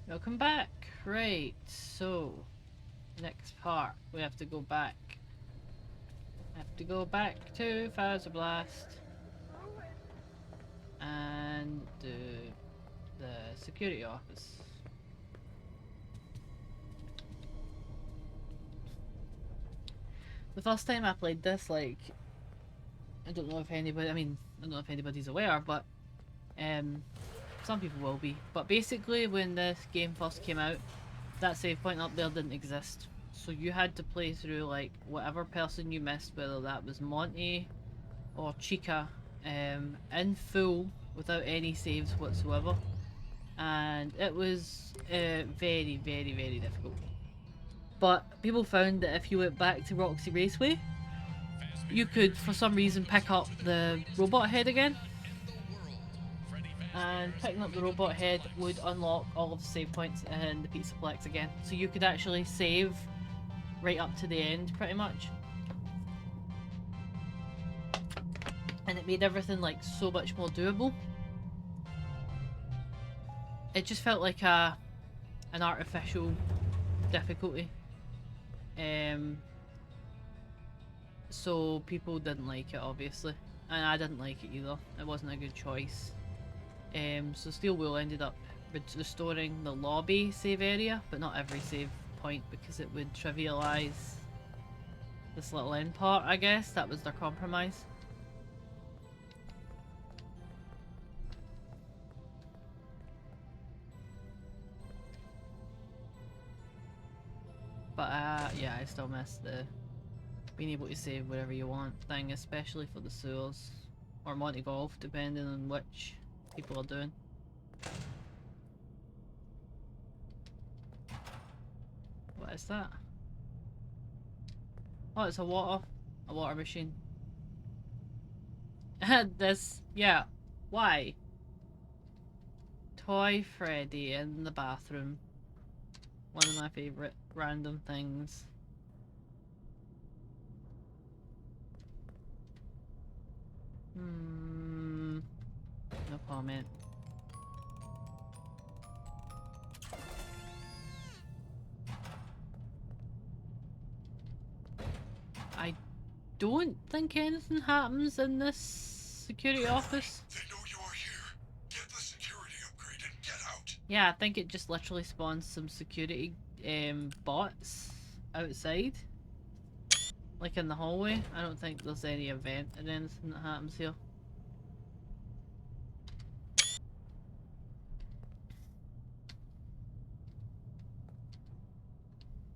Welcome back. Right, so next part we have to go back. To Fazer Blast and do the security office. The first time I played this, like, I don't know if anybody, I don't know if anybody's aware, but some people will be. But basically, when this game first came out, that save point up there didn't exist. So you had to play through, like, whatever person you missed, whether that was Monty or Chica, in full without any saves whatsoever. And it was very, very, very difficult. But people found that if you went back to Roxy Raceway, you could, for some reason, pick up the robot head again. And picking up the robot head would unlock all of the save points in the Pizzaplex again. So you could actually save right up to the end, pretty much. And it made everything, like, so much more doable. It just felt like an artificial difficulty. So people didn't like it, obviously. And I didn't like it either. It wasn't a good choice. So Steel Wool ended up restoring the lobby save area, but not every save point, because it would trivialise this little end part, I guess. That was their compromise. But yeah, I still miss the being able to save wherever you want thing, especially for the sewers. Or Monty Golf, depending on which people are doing. What is that? Oh, it's a water machine. This, yeah, why? Toy Freddy in the bathroom. One of my favourite random things. No comment. I don't think anything happens in this security office. They know you are here. Get the security upgrade and get out. Yeah, I think it just literally spawns some security bots outside. Like in the hallway. I don't think there's any event or anything that happens here.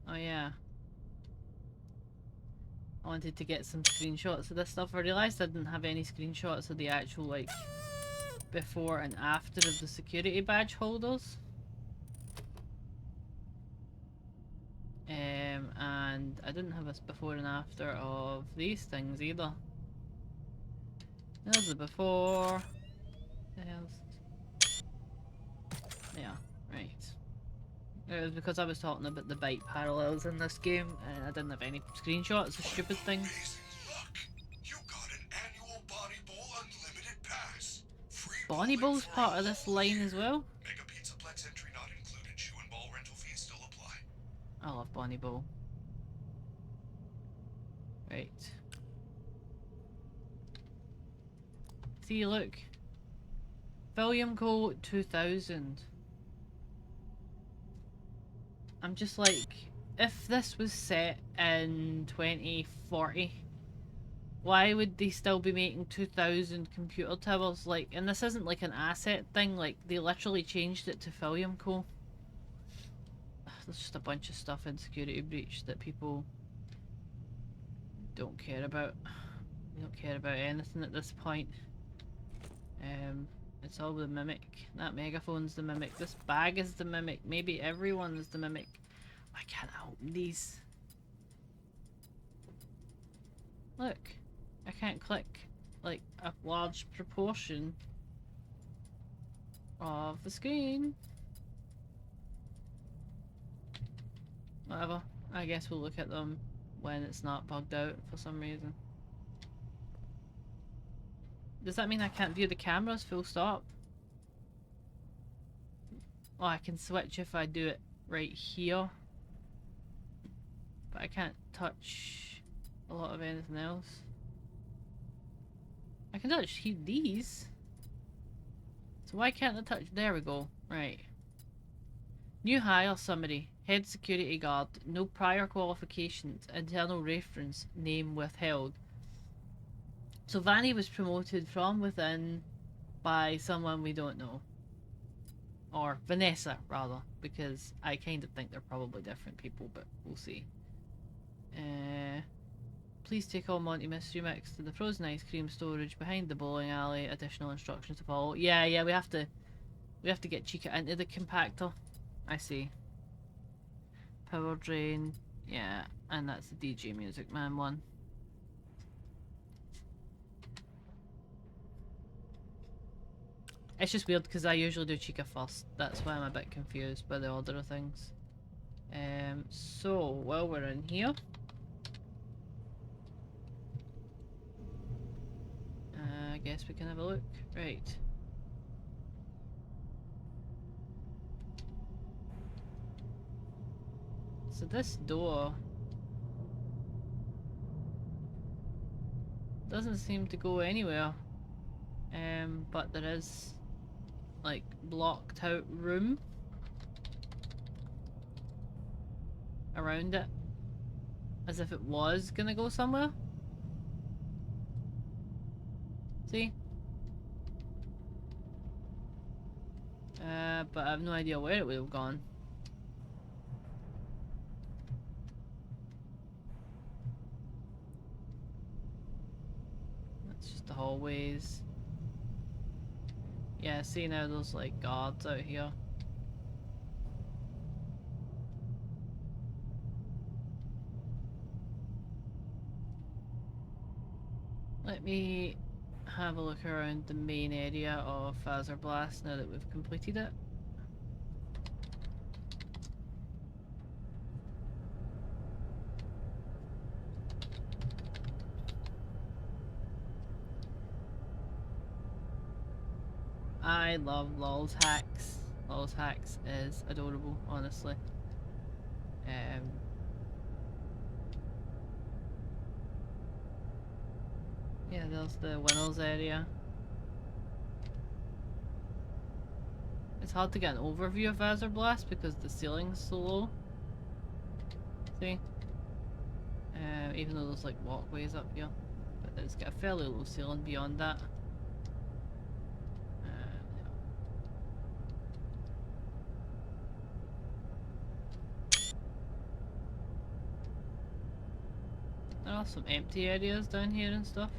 Oh yeah. I wanted to get some screenshots of this stuff. I realised I didn't have any screenshots of the actual, like, before and after of the security badge holders. And I didn't have a before and after of these things either. There's the before. Yeah, right. It was because I was talking about the byte parallels in this game, and I didn't have any screenshots of stupid things. Look, you got an annual Bonnie Bowl Unlimited Pass. Free Bonnie Bowl's part of this line as well. Mega Pizzaplex entry not included. Shoe and ball rental fees still apply. I love Bonnie Bowl. Right. See, look. Volume code 2000. I'm just like, if this was set in 2040, why would they still be making 2000 computer towers? Like, and this isn't like an asset thing, like, they literally changed it to Volume Co. There's just a bunch of stuff in Security Breach that people don't care about. They don't care about anything at this point. It's all the Mimic. That megaphone's the Mimic. This bag is the Mimic. Maybe everyone is the Mimic. Why can't I open these? Look. I can't click, like, a large proportion of the screen. Whatever. I guess we'll look at them when it's not bugged out for some reason. Does that mean I can't view the cameras full stop? Oh, I can switch if I do it right here. But I can't touch a lot of anything else. I can touch these. So why can't I touch? There we go. Right. New hire summary. Head security guard. No prior qualifications. Internal reference. Name withheld. So Vanny was promoted from within by someone we don't know. Or Vanessa, rather. Because I kind of think they're probably different people, but we'll see. Please take all Monty Mystery Mix to the frozen ice cream storage behind the bowling alley. Additional instructions to follow. Yeah, we have to get Chica into the compactor. I see. Power drain. Yeah, and that's the DJ Music Man one. It's just weird because I usually do Chica first. That's why I'm a bit confused by the order of things. So while we're in here, I guess we can have a look. Right. So this door doesn't seem to go anywhere. But there is like blocked out room around it, as if it was gonna go somewhere. See? But I have no idea where it would have gone. That's just the hallways. Yeah, see now there's like guards out here. Let me have a look around the main area of Fazer Blast now that we've completed it. I love Lol's Hacks. Lol's Hacks is adorable, honestly. Yeah, there's the Winners area. It's hard to get an overview of Fazer Blast because the ceiling's so low. See? Even though there's like walkways up here. But it's got a fairly low ceiling beyond that. There are some empty areas down here and stuff.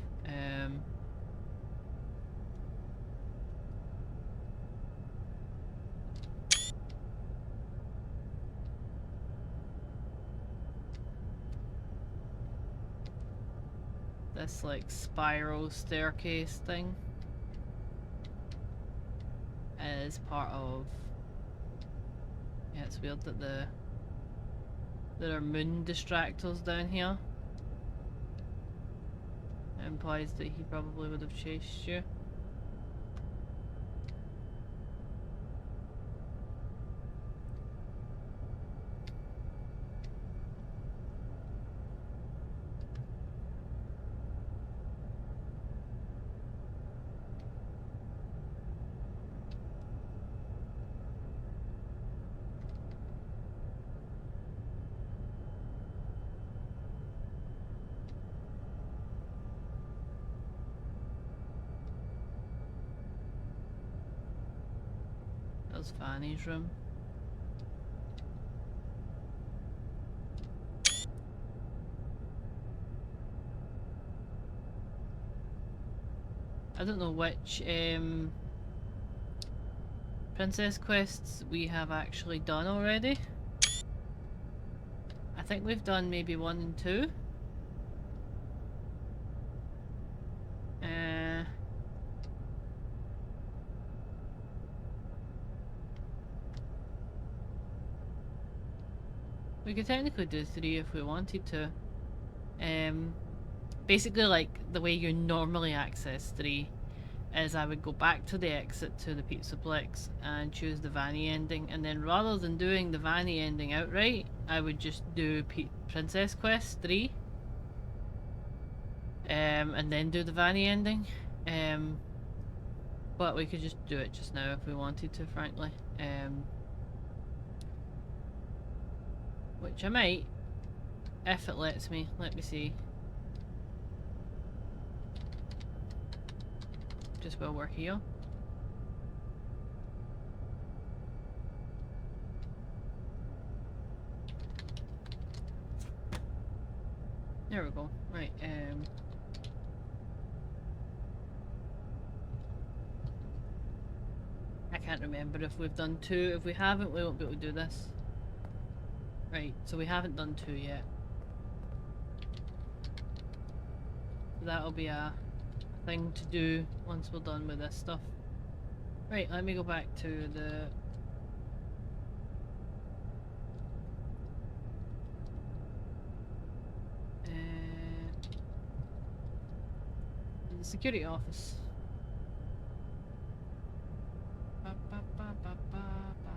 This like spiral staircase thing is part of. Yeah, it's weird that there are moon distractors down here. It implies that he probably would have chased you. There's Fanny's room. I don't know which princess quests we have actually done already. I think we've done maybe 1 and 2. We could technically do 3 if we wanted to. Basically like the way you normally access 3 is I would go back to the exit to the Pizzaplex and choose the Vanny ending, and then rather than doing the Vanny ending outright, I would just do Princess Quest 3 and then do the Vanny ending. But we could just do it just now if we wanted to, frankly. Which I might, if it lets me. Let me see. Just while we're here. There we go. Right, I can't remember if we've done 2. If we haven't, we won't be able to do this. Right, so we haven't done 2 yet. So that'll be a thing to do once we're done with this stuff. Right, let me go back to the security office. Ba, ba, ba, ba, ba, ba.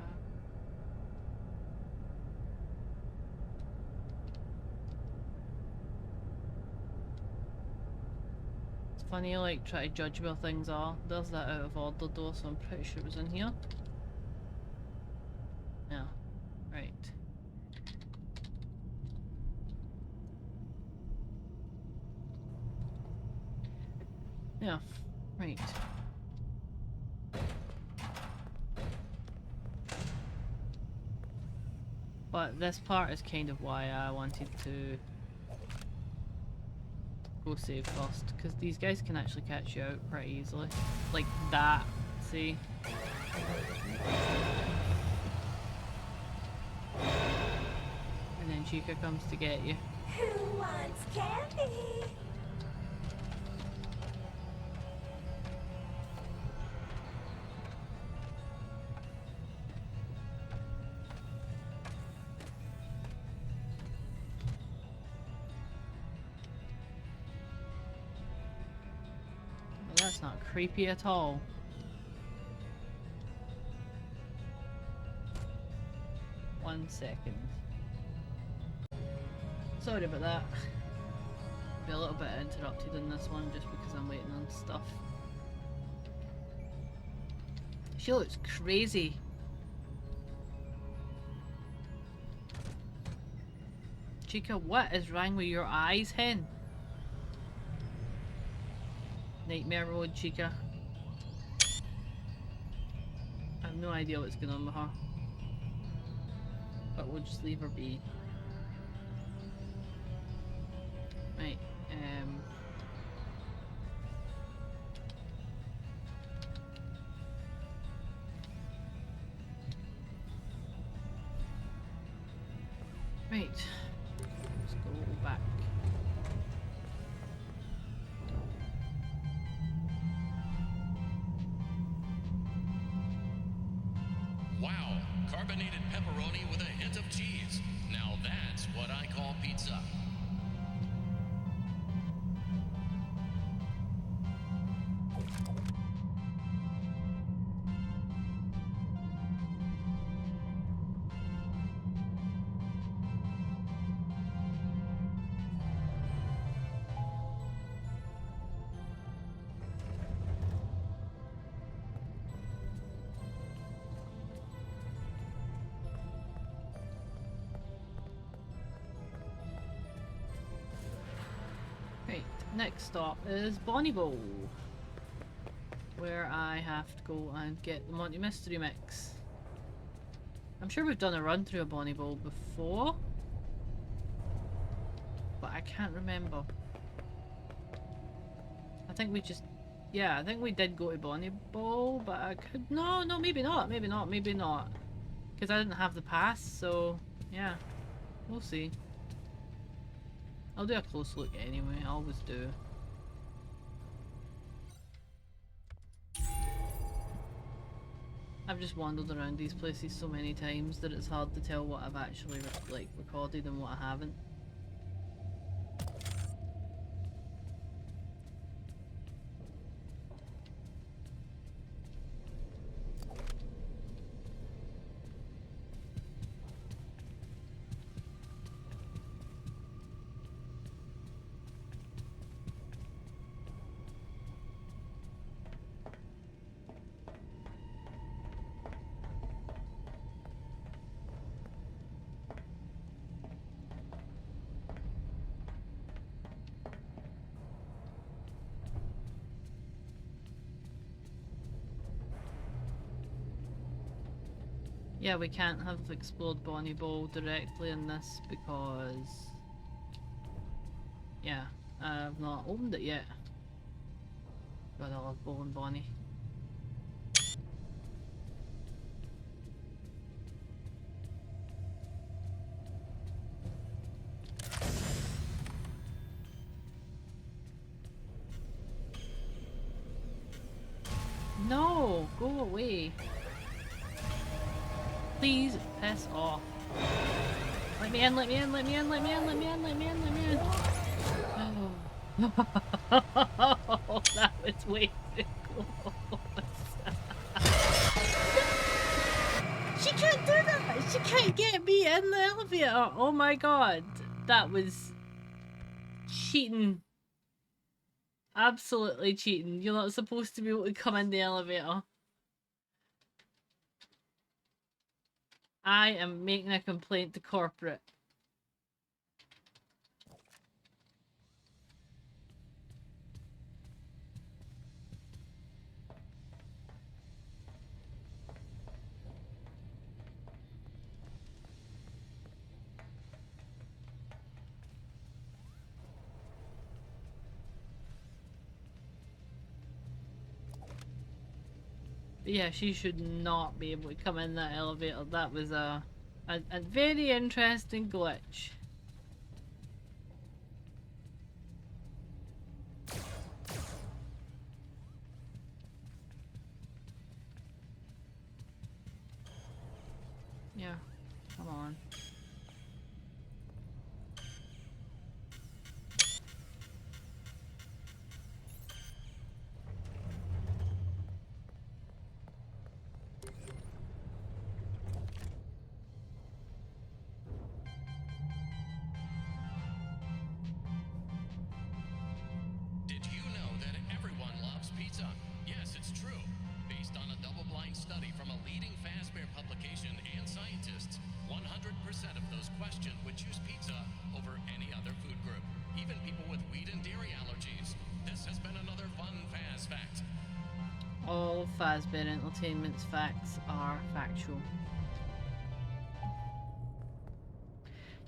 It's funny, I like try to judge where things are. There's that out of order door, so I'm pretty sure it was in here. Yeah, right. Yeah, right. But this part is kind of why I wanted to go save first, because these guys can actually catch you out pretty easily. Like that, see? And then Chica comes to get you. Who wants candy? Well, that's not creepy at all. One second. Sorry about that. Be a little bit interrupted in this one just because I'm waiting on stuff. She looks crazy. Chica, what is wrong with your eyes, hen? Nightmare Road, Chica. I have no idea what's going on with her. But we'll just leave her be. Right, right. Let's go back. Wow, carbonated pepperoni with a hint of cheese. Now that's what I call pizza. Right, next stop is Bonnie Bowl, where I have to go and get the Monty Mystery Mix. I'm sure we've done a run through a Bonnie Bowl before, but I can't remember. I think we just, yeah, I think we did go to Bonnie Bowl, but I could, no, maybe not, because I didn't have the pass, so yeah, we'll see. I'll do a close look anyway, I always do. I've just wandered around these places so many times that it's hard to tell what I've actually recorded and what I haven't. Yeah, we can't have explored Bonnie Ball directly in this because... yeah, I've not opened it yet. God, I love Bo and Bonnie. No! Go away! Please piss off. Let me in, let me in, let me in, let me in, let me in, let me in, let me in. Oh, that was way too close. She can't do that! She can't get me in the elevator! Oh my god. That was cheating. Absolutely cheating. You're not supposed to be able to come in the elevator. I am making a complaint to corporate. But yeah, she should not be able to come in that elevator. That was a very interesting glitch. Yeah, come on. Did you know that everyone loves pizza? Yes, it's true. Based on a double-blind study from a leading Fazer publication and scientists, 100% of those questioned would choose pizza over any other food group, even people with wheat and dairy allergies. This has been another fun Faz fact. All Fazbear Entertainment's facts are factual.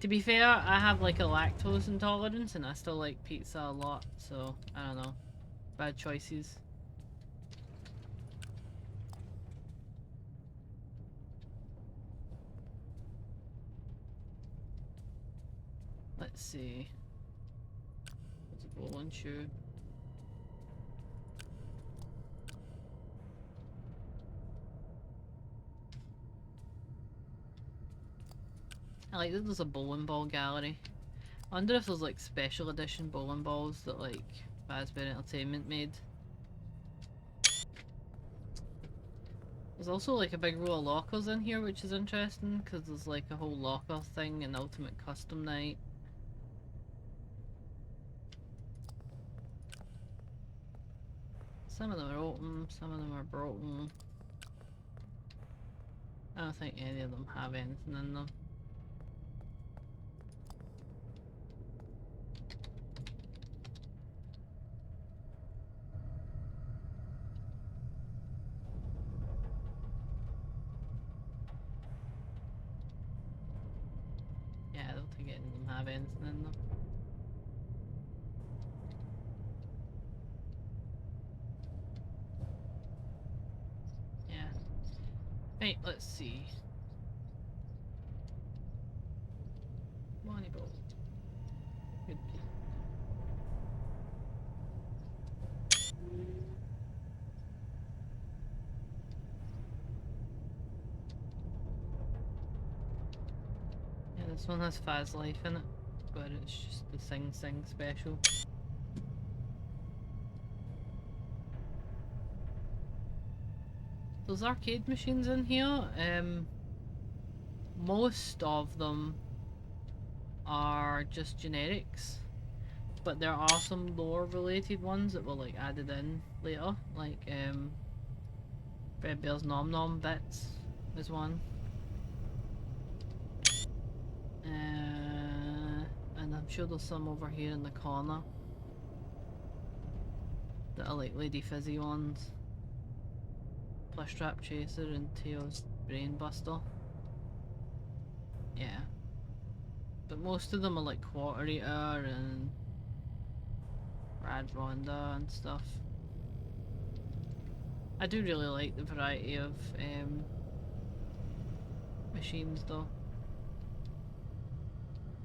To be fair, I have like a lactose intolerance and I still like pizza a lot, so I don't know. Bad choices. Let's see. There's a bowling shoe. I like that there's a bowling ball gallery. I wonder if there's like special edition bowling balls that like Fazbear Entertainment made. There's also like a big row of lockers in here, which is interesting because there's like a whole locker thing in Ultimate Custom Night. Some of them are open, some of them are broken. I don't think any of them have anything in them. Yeah, I don't think any of them have anything in them. Yeah. Right, let's see. Money ball. Good. Yeah, this one has Faz Life in it, but it's just the Sing Sing special. There's arcade machines in here. Most of them are just generics, but there are some lore related ones that were like added in later, like Fredbear's Nom Nom Bits is one. And I'm sure there's some over here in the corner that are like Lady Fizzy ones. Plush Trap Chaser and Tails Brain Buster. Yeah. But most of them are like Quarter Eater and Rad Ronda and stuff. I do really like the variety of machines though.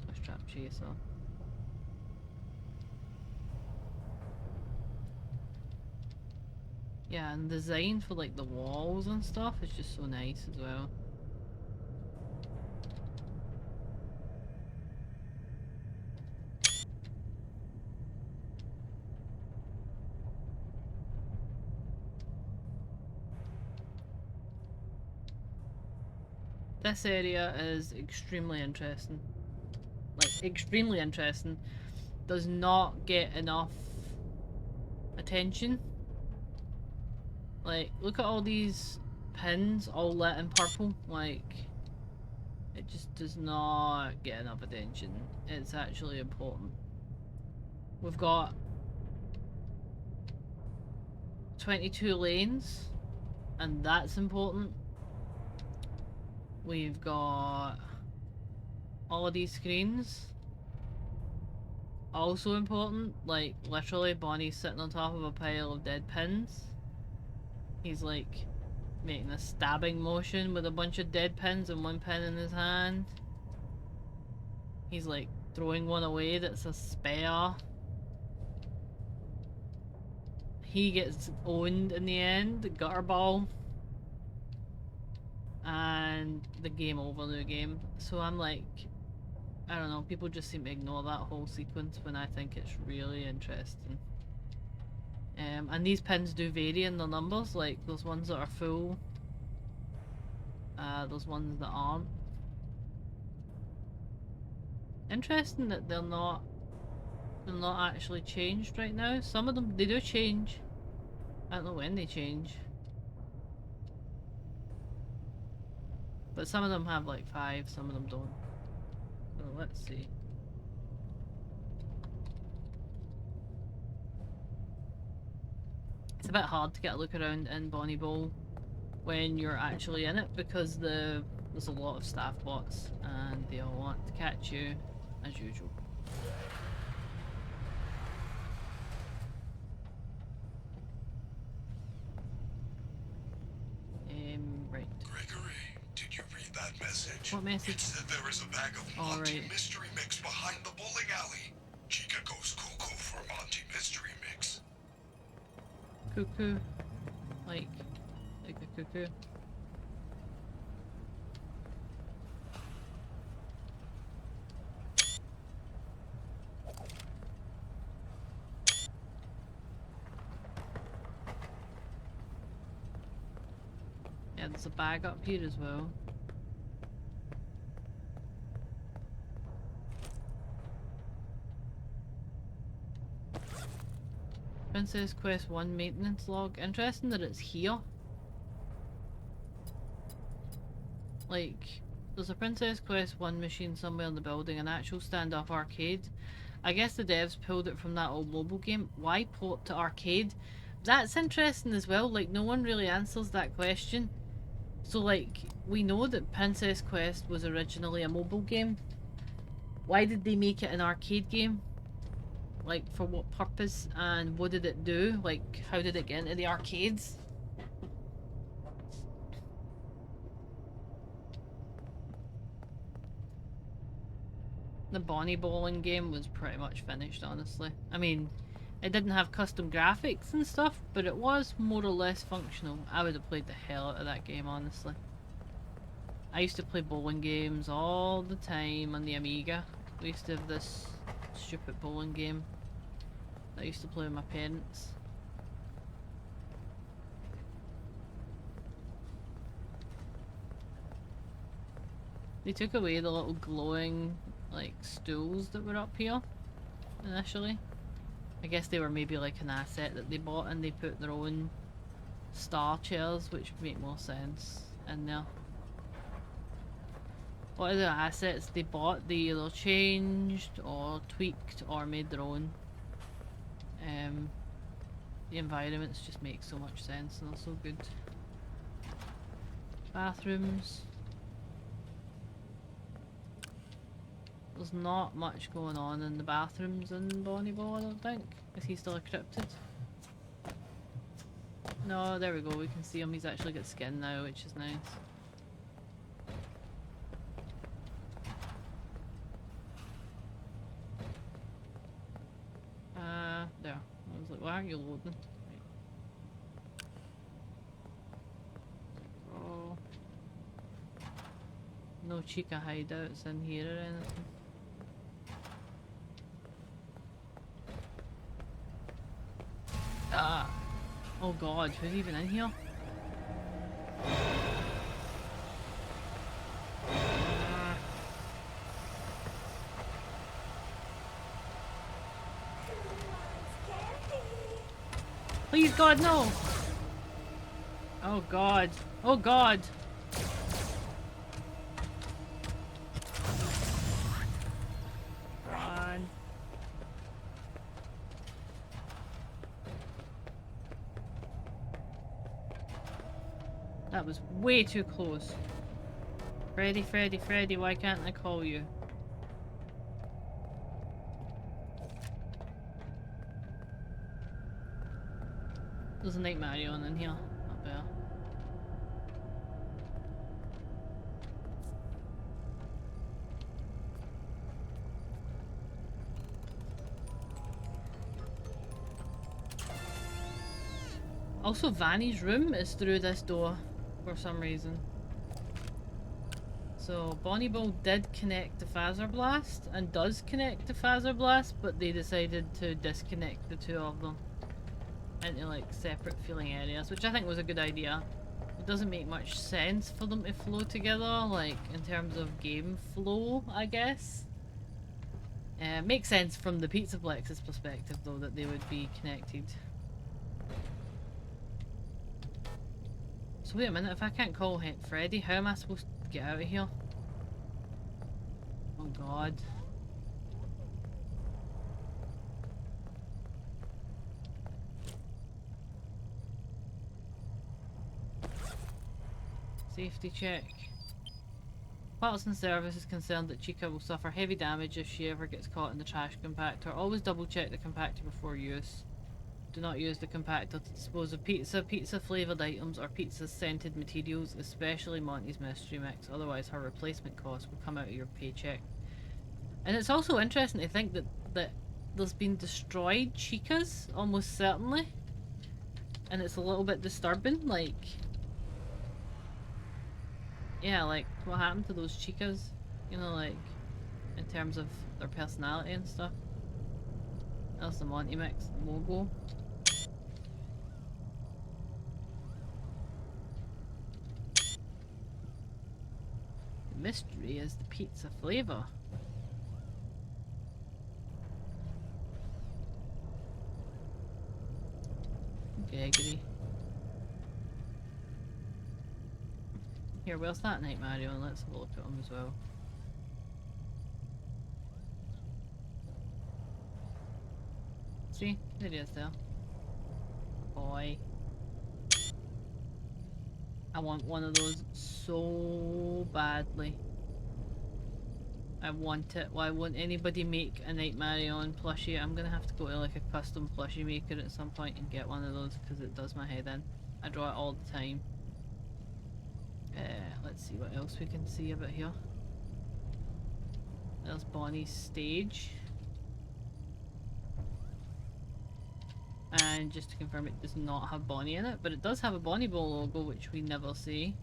A Trap Chaser. Yeah, and the design for like the walls and stuff is just so nice as well. This area is extremely interesting. Like, extremely interesting. Does not get enough attention. Like, look at all these pins all lit in purple. Like, it just does not get enough attention. It's actually important. We've got 22 lanes, and that's important. We've got all of these screens. Also important, like literally Bonnie's sitting on top of a pile of dead pins. He's like making a stabbing motion with a bunch of dead pins and one pin in his hand. He's like throwing one away that's a spare. He gets owned in the end, the gutter ball. And the game over the game. So I'm like, I don't know, people just seem to ignore that whole sequence when I think it's really interesting. And these pins do vary in their numbers, like those ones that are full, those ones that aren't. Interesting that they're not actually changed right now. Some of them, they do change. I don't know when they change. But some of them have like 5, some of them don't. So let's see. It's a bit hard to get a look around in Bonnie Bowl when you're actually in it because there's a lot of staff bots and they all want to catch you as usual. Right. Gregory, did you read that message? What message? It said there is a bag of All Monty right. mystery mix behind the bowling alley. Chica goes cuckoo for Monty mystery mix. Cuckoo. Like a cuckoo. Yeah, there's a bag up here as well. Princess Quest 1 maintenance log. Interesting that it's here. Like, there's a Princess Quest 1 machine somewhere in the building, an actual stand-up arcade. I guess the devs pulled it from that old mobile game. Why port to arcade? That's interesting as well, like no one really answers that question. So like, we know that Princess Quest was originally a mobile game. Why did they make it an arcade game? Like, for what purpose and what did it do? Like, how did it get into the arcades? The Bonnie Bowling game was pretty much finished, honestly. I mean, it didn't have custom graphics and stuff, but it was more or less functional. I would have played the hell out of that game, honestly. I used to play bowling games all the time on the Amiga. We used to have this stupid bowling game that I used to play with my parents. They took away the little glowing like stools that were up here initially. I guess they were maybe like an asset that they bought and they put their own star chairs, which would make more sense in there. What are the assets they bought? They either changed or tweaked or made their own. The environments just make so much sense and they're so good. Bathrooms. There's not much going on in the bathrooms in Bonnie Ball, I don't think. Is he still encrypted? No, there we go, we can see him. He's actually got skin now, which is nice. There. I was like, why aren't you loading? Right. Oh. No Chica hideouts in here or anything. Ah! Oh god, who's even in here? Please God, no! Oh god. Oh god! Run. That was way too close. Freddy, Freddy, Freddy, why can't I call you? There's a Night Marion in here. Not bad. Also, Vanny's room is through this door for some reason. So, Bonnie Bull did connect to Fazer Blast and does connect to Fazer Blast, but they decided to disconnect the two of them into like separate feeling areas, which I think was a good idea. It doesn't make much sense for them to flow together, like in terms of game flow, I guess. Makes sense from the Pizzaplex's perspective though that they would be connected. So wait a minute, if I can't call Freddy, how am I supposed to get out of here? Oh god. Safety check. Parts and Service is concerned that Chica will suffer heavy damage if she ever gets caught in the trash compactor. Always double check the compactor before use. Do not use the compactor to dispose of pizza, pizza-flavoured items, or pizza-scented materials, especially Monty's Mystery Mix. Otherwise, her replacement cost will come out of your paycheck. And it's also interesting to think that there's been destroyed Chicas, almost certainly. And it's a little bit disturbing, like... Yeah, like, what happened to those Chicas? You know, like, in terms of their personality and stuff. That's the Monty Mix logo. The mystery is the pizza flavour. Giggity. Here, where's that Night Mario? And let's have a look at him as well. See? There he is there. Boy. I want one of those so badly. I want it. Why won't anybody make a Night Marion plushie? I'm gonna have to go to like a custom plushie maker at some point and get one of those because it does my head in. I draw it all the time. Let's see what else we can see about here. There's Bonnie's stage. And just to confirm, it does not have Bonnie in it, but it does have a Bonnie Ball logo, which we never see.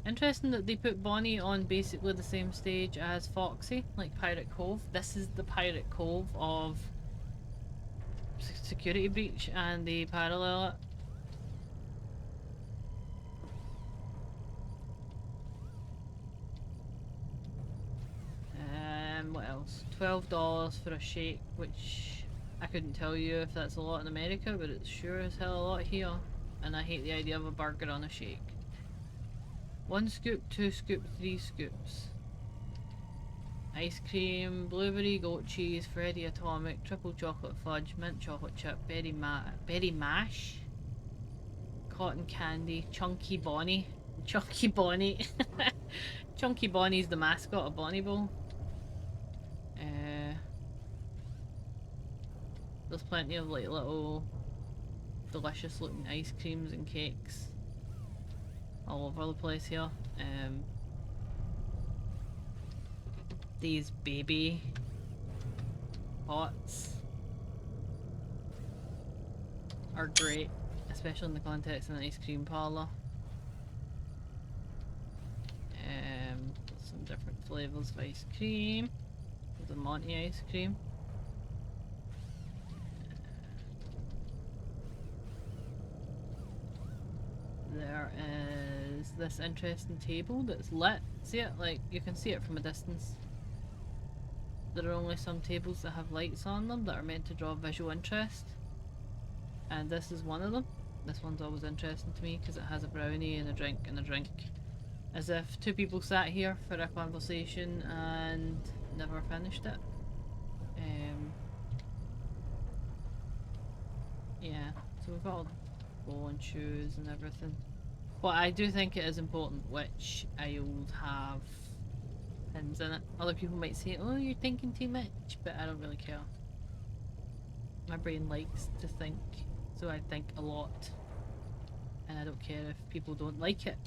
Interesting that they put Bonnie on basically the same stage as Foxy, like Pirate Cove. This is the Pirate Cove of Security Breach, and they parallel it. What else? $12 for a shake, which I couldn't tell you if that's a lot in America, but it's sure as hell a lot here. And I hate the idea of a burger on a shake. 1 scoop, 2 scoop, 3 scoops. Ice cream, blueberry, goat cheese, Freddy Atomic, triple chocolate fudge, mint chocolate chip, berry mash, cotton candy, chunky Bonnie, Chunky Bonnie's the mascot of Bonnie Bowl. There's plenty of like little delicious looking ice creams and cakes all over the place here. These baby pots are great, especially in the context of an ice cream parlour. Some different flavours of ice cream. There's a Monty ice cream. There is this interesting table that's lit. See it? Like, you can see it from a distance. There are only some tables that have lights on them that are meant to draw visual interest. And this is one of them. This one's always interesting to me because it has a brownie and a drink and a drink. As if two people sat here for a conversation and never finished it. Yeah, so we've got all bowling shoes and everything. But I do think it is important which aisles have pins in it. Other people might say, oh, you're thinking too much, but I don't really care. My brain likes to think, so I think a lot. And I don't care if people don't like it.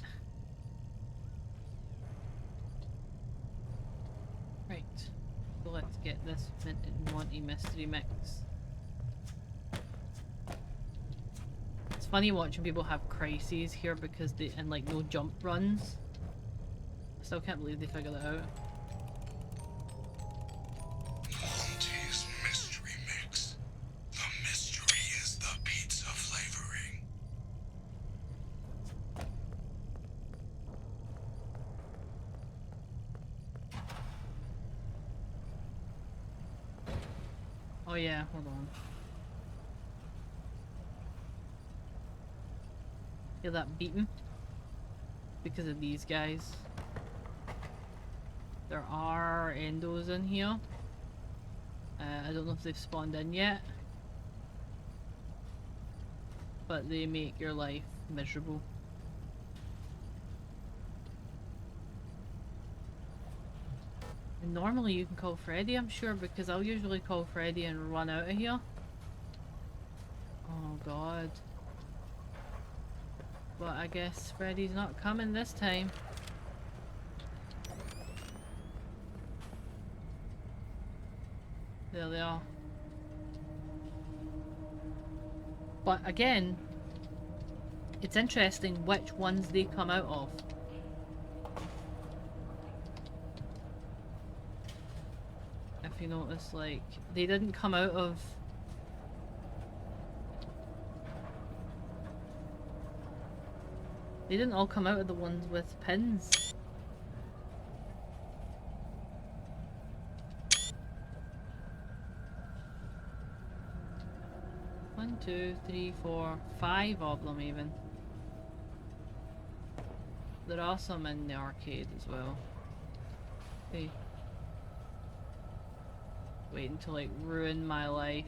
Right, so let's get this Minted Monty mystery mix. It's funny watching people have crises here because they, and like no jump runs. I still can't believe they figured it out. Monty's mystery mix. The mystery is the pizza flavoring. Oh yeah, hold on. Hear that beating? Because of these guys. There are endos in here. I don't know if they've spawned in yet. But they make your life miserable. And normally you can call Freddy, I'm sure, because I'll usually call Freddy and run out of here. Oh god. But I guess Freddy's not coming this time. There they are. But again, it's interesting which ones they come out of. If you notice, like, they didn't come out of... They didn't all come out of the ones with pins. One, two, three, four, 5 of them even. There are some in the arcade as well. Hey. Waiting to like ruin my life.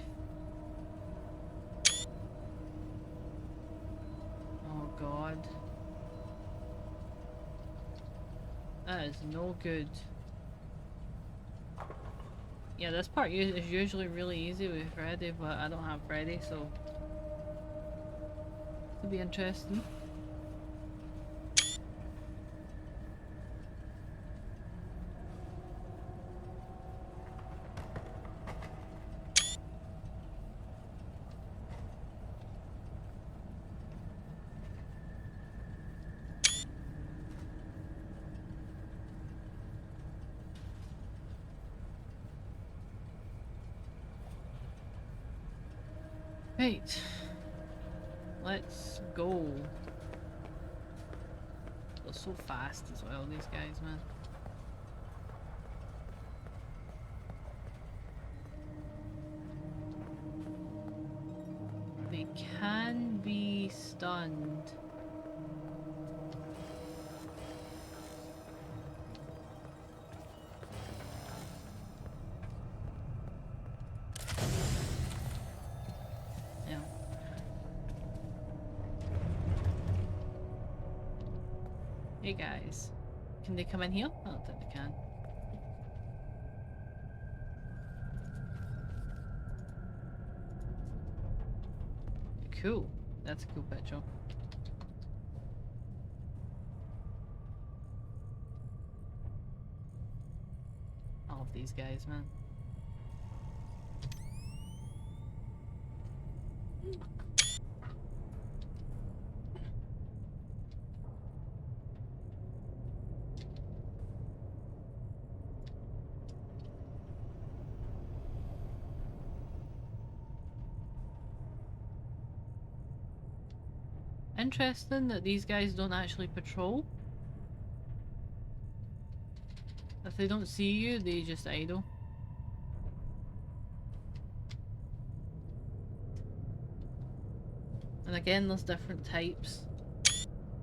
Oh god. That is no good. Yeah, this part is usually really easy with Freddy, but I don't have Freddy, so it'll be interesting. Right, let's go. They're so fast as well, these guys, man. They can be stunned. Hey guys, Can they come in here? I don't think they can. Cool. That's a cool picture. I love these guys, man. Interesting that these guys don't actually patrol. If they don't see you, they just idle. And again, there's different types.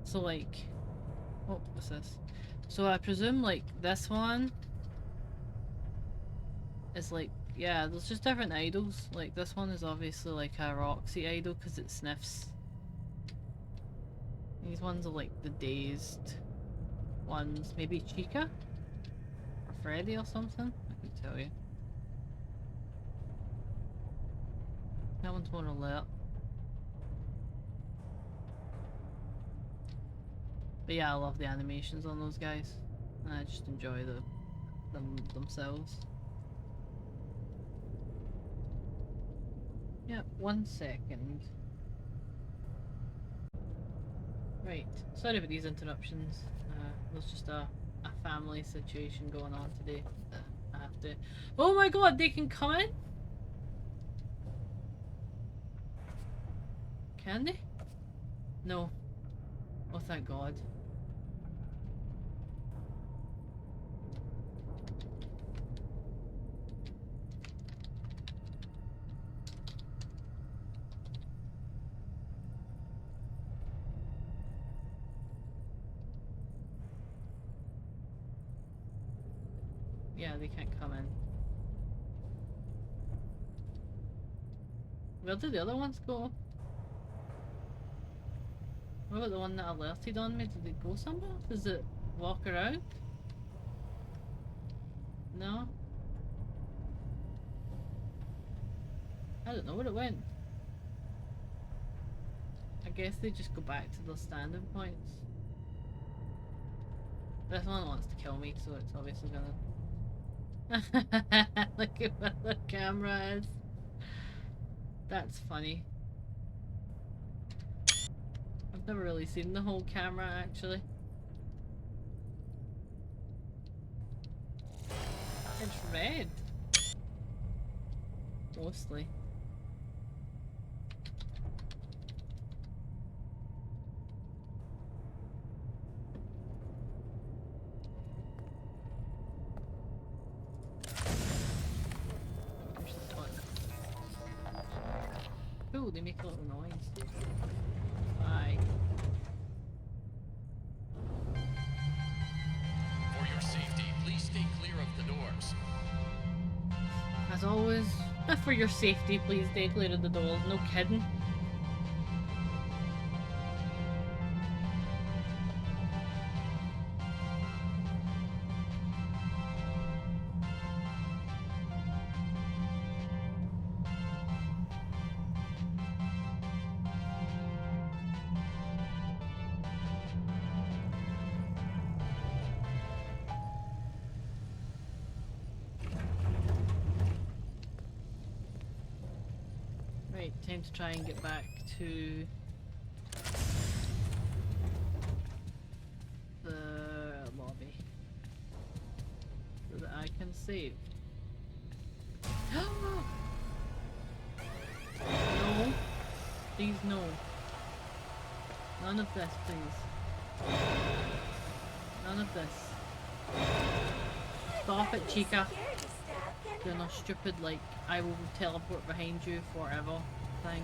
So like, oh, what's this? So I presume like this one is like, yeah, there's just different idols. Like this one is obviously like a Roxy idol because it sniffs. These ones are like the dazed ones. Maybe Chica? Or Freddy or something? I couldn't tell you. That one's more alert. But yeah, I love the animations on those guys. And I just enjoy them themselves. Yeah, 1 second. Right, sorry about these interruptions. There's just a family situation going on today. I have to... Oh my god, they can come in? Can they? No. Oh, thank god. Yeah, they can't come in. Where did the other ones go? What about the one that alerted on me? Did it go somewhere? Does it walk around? No? I don't know where it went. I guess they just go back to their standing points. This one wants to kill me, so it's obviously gonna... Look at where the camera is. That's funny. I've never really seen the whole camera, actually. It's red. Mostly. Push this button. Ooh, they make a little noise. Bye. For your safety, please stay clear of the doors. As always, for your safety, please stay clear of the doors. No kidding. Right, time to try and get back to the lobby so that I can save. No! Please no. None of this, please. None of this. Stop it, Chica. Security staff can Doing a stupid, like, I will teleport behind you forever thing.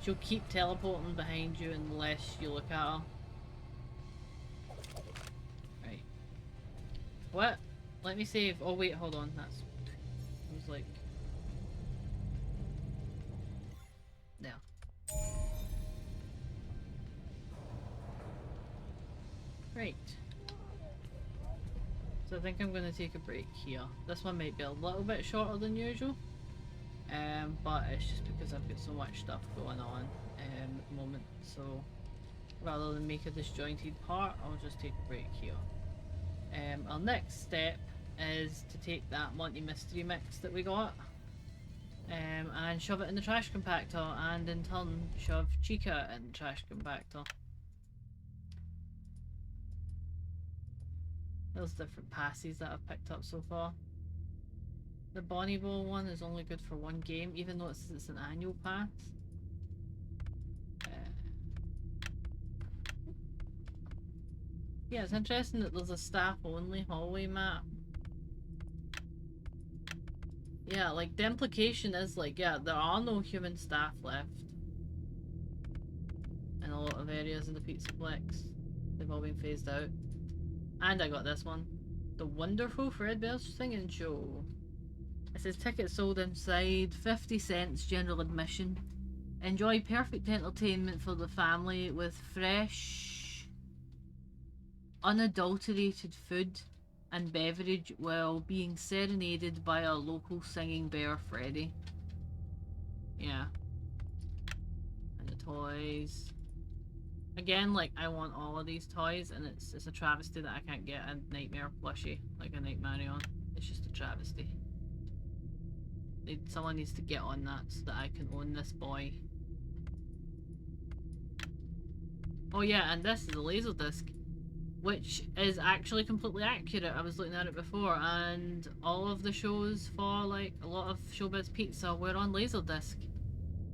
She'll keep teleporting behind you unless you look at her. Right. What? Let me save. Oh wait, hold on. That's... I was like... There. Right. So I think I'm going to take a break here. This one might be a little bit shorter than usual. But it's just because I've got so much stuff going on at the moment. So rather than make a disjointed part, I'll just take a break here. Our next step is to take that Monty Mystery Mix that we got and shove it in the trash compactor, and in turn shove Chica in the trash compactor. There's different passes that I've picked up so far. The Bonnie Bowl one is only good for one game, even though it's an annual pass. Yeah, it's interesting that there's a staff-only hallway map. Yeah, like, the implication is, like, yeah, there are no human staff left in a lot of areas in the Pizzaplex. They've all been phased out. And I got this one. The Wonderful Fredbear's Singing Show. It says tickets sold inside, 50 cents general admission. Enjoy perfect entertainment for the family with fresh, unadulterated food and beverage while being serenaded by our local singing bear Freddy. Yeah. And the toys. Again, like, I want all of these toys, and it's a travesty that I can't get a Nightmare plushie, like a Nightmarion. It's just a travesty. Someone needs to get on that so that I can own this boy. Oh yeah, and this is a Laserdisc, which is actually completely accurate. I was looking at it before, and all of the shows for, like, a lot of Showbiz Pizza were on Laserdisc,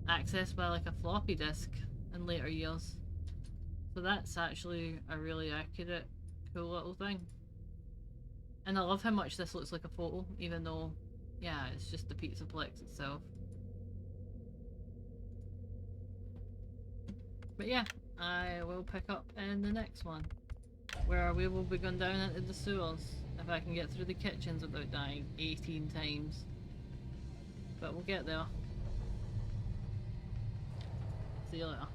accessed by, like, a floppy disk in later years. So that's actually a really accurate, cool little thing. And I love how much this looks like a photo, even though, yeah, it's just the Pizzaplex itself. But yeah, I will pick up in the next one, where we will be going down into the sewers, if I can get through the kitchens without dying 18 times. But we'll get there. See you later.